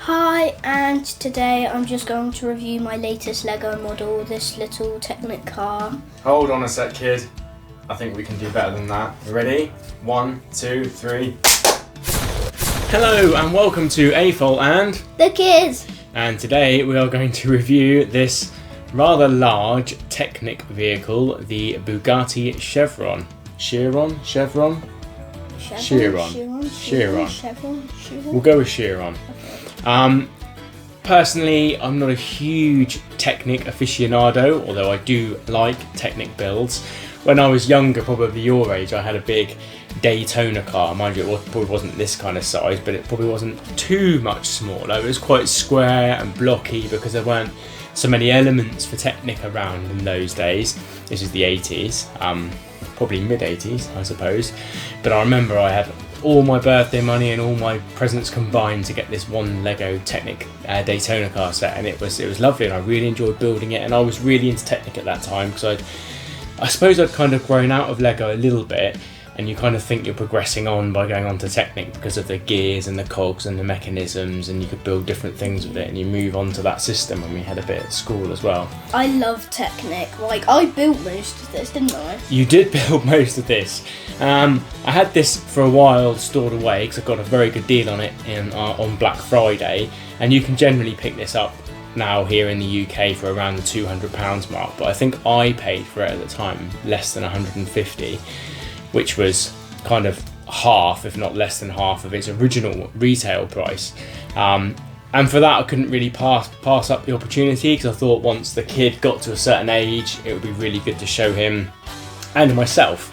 Hi, and today I'm just going to review my latest Lego model, this little Technic car. Hold on a sec, kid. I think we can do better than that. You ready? 1, 2, 3. Hello and welcome to Afol and The Kid! And today we are going to review this rather large Technic vehicle, the Bugatti Chiron. Chiron? We'll go with Chiron. Personally, I'm not a huge Technic aficionado, although I do like Technic builds. When I was younger, probably your age, I had a big Daytona car. Mind you, it probably wasn't this kind of size, but it probably wasn't too much smaller. It was quite square and blocky because there weren't so many elements for Technic around in those days. This is the 80s, probably mid-80s, I suppose. But I remember I had all my birthday money and all my presents combined to get this one Lego Technic Daytona car set, and it was lovely, and I really enjoyed building it. And I was really into Technic at that time because I suppose I'd kind of grown out of Lego a little bit, and you kind of think you're progressing on by going on to Technic because of the gears and the cogs and the mechanisms, and you could build different things with it, and you move on to that system. And we had a bit at school as well. I love Technic. I built most of this, didn't I? You did build most of this. I had this for a while stored away because I got a very good deal on it on Black Friday, and you can generally pick this up now here in the UK for around the £200 mark, but I think I paid for it at the time less than 150, which was kind of half, if not less than half, of its original retail price. And for that, I couldn't really pass up the opportunity, because I thought once the kid got to a certain age, it would be really good to show him and myself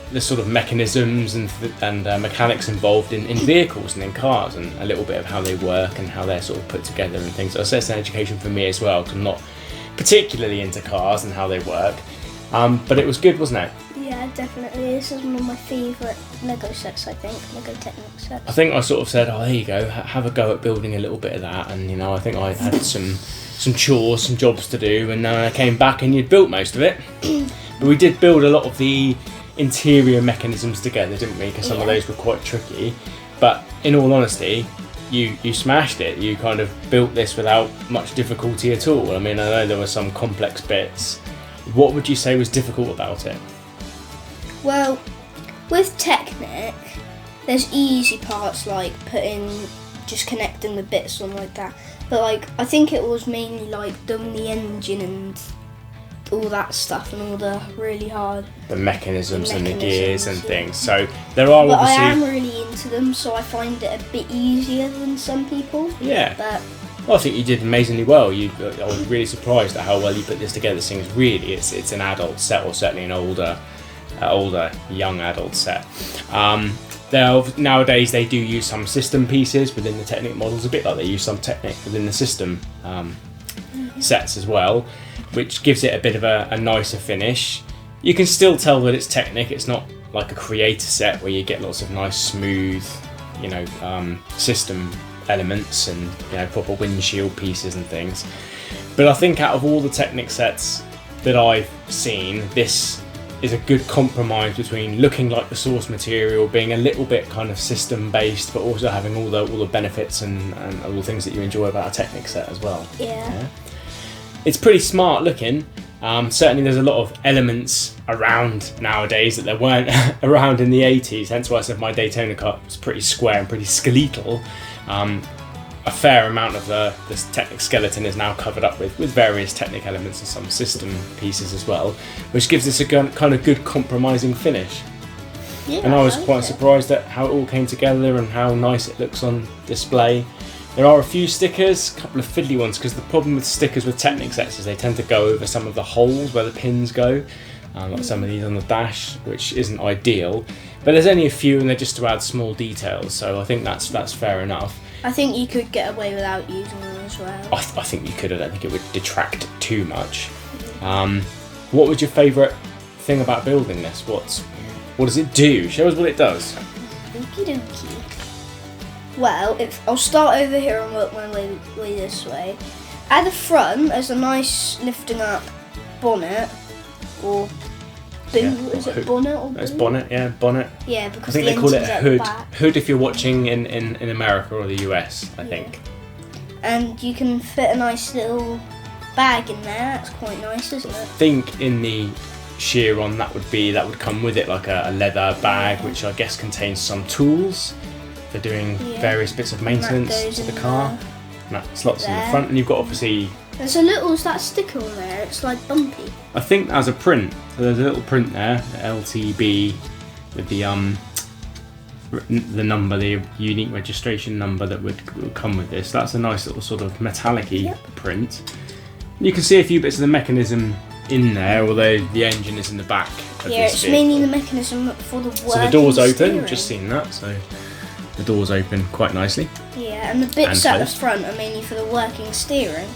the sort of mechanisms and mechanics involved in vehicles and in cars, and a little bit of how they work and how they're sort of put together and things. So it's an education for me as well, because I'm not particularly into cars and how they work. But it was good, wasn't it? Yeah, definitely. This is one of my favourite Lego sets, I think. Lego Technic sets. I think I sort of said, oh, there you go, have a go at building a little bit of that. And, I think I had some chores, some jobs to do, and I came back and you'd built most of it. But we did build a lot of the interior mechanisms together, didn't we? Because some of those were quite tricky. But in all honesty, you smashed it. You kind of built this without much difficulty at all. I mean, I know there were some complex bits. What would you say was difficult about it? Well, with Technic, there's easy parts like just connecting the bits on like that. But I think it was mainly doing the engine and all that stuff, and all the really hard the mechanisms and the gears and things. So there are obviously. I am really into them, so I find it a bit easier than some people. Yeah. But well, I think you did amazingly well. I was really surprised at how well you put this together. This thing is really, it's an adult set, or certainly an older young adult set. Nowadays they do use some system pieces within the Technic models, a bit like they use some Technic within the system sets as well, which gives it a bit of a nicer finish. You can still tell that it's Technic. It's not like a creator set where you get lots of nice smooth, system elements and proper windshield pieces and things. But I think out of all the Technic sets that I've seen, this is a good compromise between looking like the source material, being a little bit kind of system based, but also having all the benefits and all the things that you enjoy about a Technic set as well. Yeah. It's pretty smart looking. Certainly there's a lot of elements around nowadays that there weren't around in the 80s, hence why I said my Daytona car was pretty square and pretty skeletal. A fair amount of this Technic skeleton is now covered up with various Technic elements and some system pieces as well, which gives this a kind of good compromising finish. Yeah, and I was quite surprised at how it all came together and how nice it looks on display. There are a few stickers, a couple of fiddly ones, because the problem with stickers with Technic sets is they tend to go over some of the holes where the pins go, like some of these on the dash, which isn't ideal. But there's only a few, and they're just to add small details, so I think that's fair enough. I think you could get away without using them as well. I think you could. I don't think it would detract too much. What was your favourite thing about building this? What does it do? Show us what it does. Okie dokie. Well, I'll start over here and work my way this way. At the front, there's a nice lifting up bonnet, or Is it bonnet or It's boot? bonnet, yeah, bonnet. Yeah, I because think the they call it engine's a at the hood. back. Hood if you're watching in America or the US, I think. And you can fit a nice little bag in there. That's quite nice, isn't I it? think in the Chiron that would come with it, like a leather bag, which I guess contains some tools for doing various bits of maintenance to the car. there. And that slots in the There. front, and you've got obviously. There's is that sticker on there? It's like bumpy. I think as a print, so there's a little print there, the LTB, with the number, the unique registration number that would come with this. That's a nice little sort of metallic-y print. You can see a few bits of the mechanism in there, although the engine is in the back of this it's vehicle. mainly the mechanism for the working So the door's open, steering. just seen that, so the door's open quite nicely. Yeah, and the bits And at the closed. front are mainly for the working steering.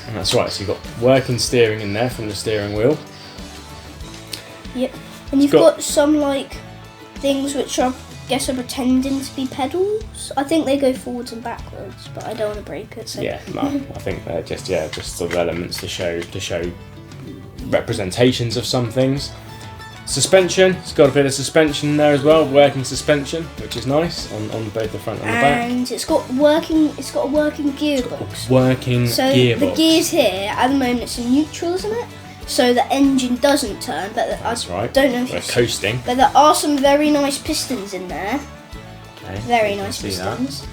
And that's right, so you've got working steering in there from the steering wheel. Yep. And you've got some like things which are pretending to be pedals. I think they go forwards and backwards, but I don't want to break it. So. Yeah, no, I think they're just sort of elements to show representations of some things. Suspension, it's got a bit of suspension there as well, working suspension, which is nice on both the front and the back. And it's got a working gearbox. Working So gearbox. the gears here at the moment it's in neutral, isn't it? So the engine doesn't turn, but That's right. don't know if We're you coasting. but there are some very nice pistons in there. Okay, Very you can nice see that. pistons.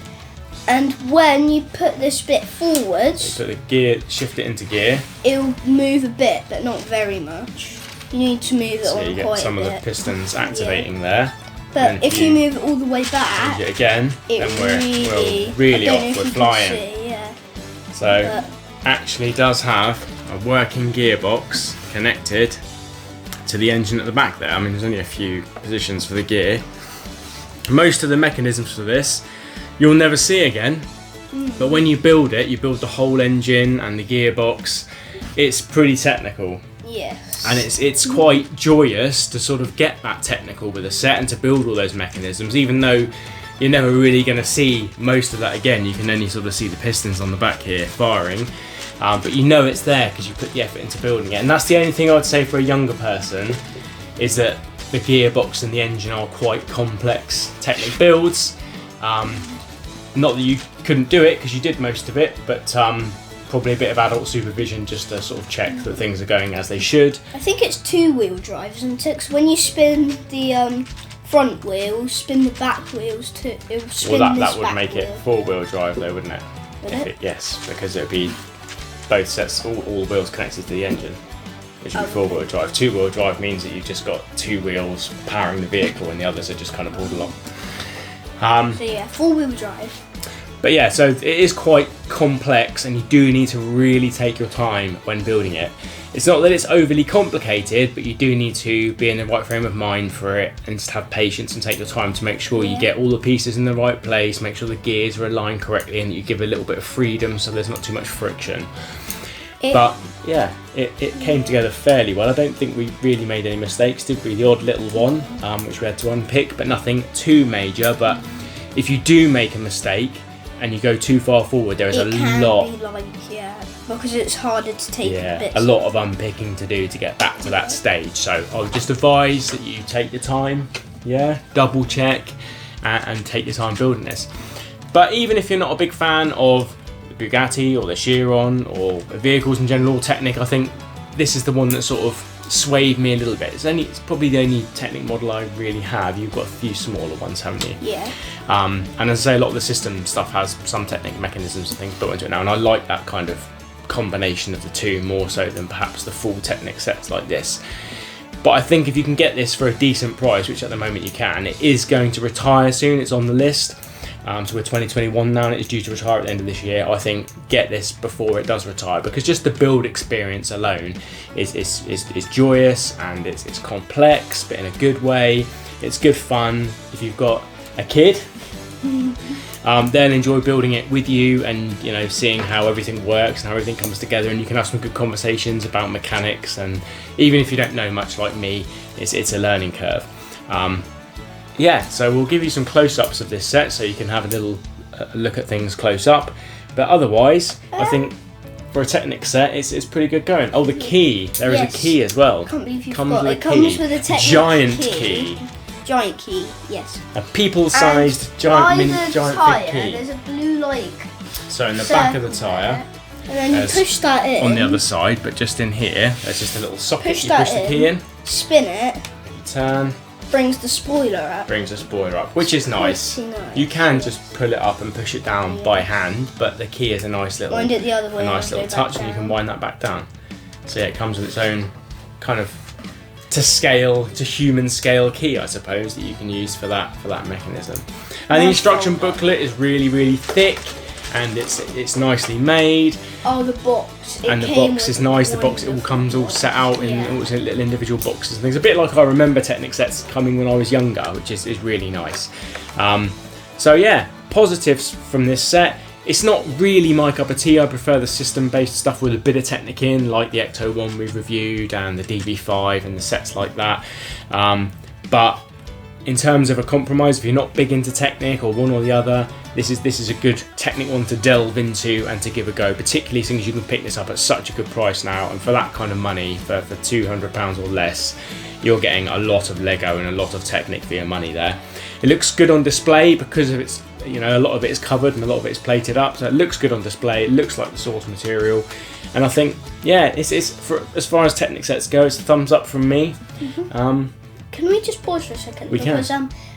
And when you put this bit forwards, Put the gear, shift it into gear, it'll move a bit, but not very much. You need to move it so on you get quite some a of bit. the pistons activating there. But And if you move it all the way back, change it again, it then we're I really don't off, know if we're you can flying. see, yeah. So actually does have a working gearbox connected to the engine at the back there. I mean, there's only a few positions for the gear. Most of the mechanisms for this you'll never see again, but when you build it, you build the whole engine and the gearbox. It's pretty technical. Yes. And it's quite joyous to sort of get that technical with a set and to build all those mechanisms, even though you're never really going to see most of that again. You can only sort of see the pistons on the back here firing, but you know it's there because you put the effort into building it. And that's the only thing I would say for a younger person, is that the gearbox and the engine are quite complex Technic builds. Not that you couldn't do it, because you did most of it, but probably a bit of adult supervision just to sort of check that things are going as they should. I think it's two-wheel drive, isn't it? 'Cause when you spin the front wheels, spin the back wheels too. It'll spin Well, this that would back make wheel. it four-wheel drive though, wouldn't it? Would If it? yes, because it would be both sets, all the wheels connected to the engine. It should be four-wheel drive. Two-wheel drive means that you've just got two wheels powering the vehicle and the others are just kind of pulled along. So yeah, four-wheel drive. But yeah, so it is quite complex and you do need to really take your time when building it. It's not that it's overly complicated, but you do need to be in the right frame of mind for it and just have patience and take your time to make sure you get all the pieces in the right place, make sure the gears are aligned correctly and that you give a little bit of freedom so there's not too much friction. But yeah, it came together fairly well. I don't think we really made any mistakes, did we? The odd little one, which we had to unpick, but nothing too major. But if you do make a mistake and you go too far forward, there is a lot. It can be because it's harder to take bits. A lot of unpicking to do to get back to that stage. So I would just advise that you take your time, double check, and take your time building this. But even if you're not a big fan of the Bugatti or the Chiron or vehicles in general, Technic, I think this is the one that sort of swayed me a little bit. It's probably the only Technic model I really have. You've got a few smaller ones, haven't you? Yeah. And as I say, a lot of the system stuff has some Technic mechanisms and things built into it now, and I like that kind of combination of the two more so than perhaps the full Technic sets like this. But I think if you can get this for a decent price, which at the moment you can, it is going to retire soon. It's on the list. So we're 2021 now and it is due to retire at the end of this year. I think get this before it does retire, because just the build experience alone is joyous and it's complex, but in a good way. It's good fun. If you've got a kid, they'll enjoy building it with you and seeing how everything works and how everything comes together, and you can have some good conversations about mechanics. And even if you don't know much like me, it's a learning curve. So we'll give you some close-ups of this set so you can have a little look at things close up. But otherwise, I think for a Technic set, it's pretty good going. Oh, the key. There is a key as well. I can't believe you Comes forgot. with It a comes key. with a Technic Giant key. Giant key, yes. A people-sized giant thick key. There's a blue So in the back of the tyre, and then you push that in. on the other side, but just in here, there's just a little socket. Push You push that the key in, spin it, turn, brings the spoiler up. which is nice. Pretty nice. You can just pull it up and push it down by hand, but the key is a nice little, Wind it the other way. touch, and you can wind that back down. So yeah, it comes with its own kind of to human scale key, I suppose, that you can use for that mechanism. And the instruction booklet is really thick, and it's nicely made. Oh, the box. And the box is nice. The box, it all comes all set out in all little individual boxes and things. A bit like I remember Technic sets coming when I was younger, which is really nice. So yeah, positives from this set. It's not really my cup of tea. I prefer the system-based stuff with a bit of Technic in, like the Ecto one we've reviewed and the DV5 and the sets like that. But in terms of a compromise, if you're not big into Technic or one or the other, this is a good Technic one to delve into and to give a go, particularly since you can pick this up at such a good price now, and for that kind of money, for £200 or less, you're getting a lot of Lego and a lot of Technic for your money there. It looks good on display because of its, a lot of it is covered and a lot of it is plated up, so it looks good on display. It looks like the source material, and I think, yeah, it's for as far as Technic sets go, it's a thumbs up from me. Can we just pause for a second? We can. Because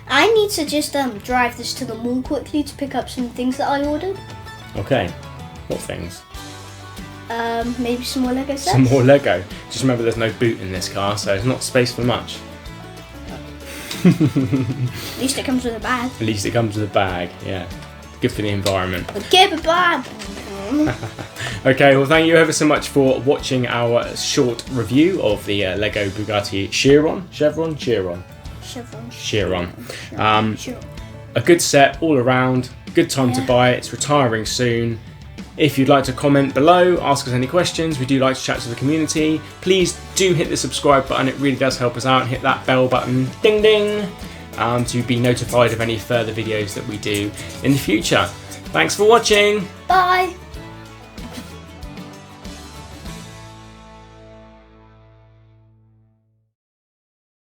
I need to just drive this to the mall quickly to pick up some things that I ordered. Okay, what things? Maybe some more Lego sets. Some more Lego. Just remember, there's no boot in this car, so there's not space for much. At least it comes with a bag. At least it comes with a bag, yeah. Good for the environment. Give a bag. Okay, well, thank you ever so much for watching our short review of the Lego Bugatti Chiron. A good set all around. Good time to buy it. It's retiring soon. If you'd like to comment below, ask us any questions. We do like to chat to the community. Please do hit the subscribe button. It really does help us out. And hit that bell button, ding ding, to be notified of any further videos that we do in the future. Thanks for watching. Bye.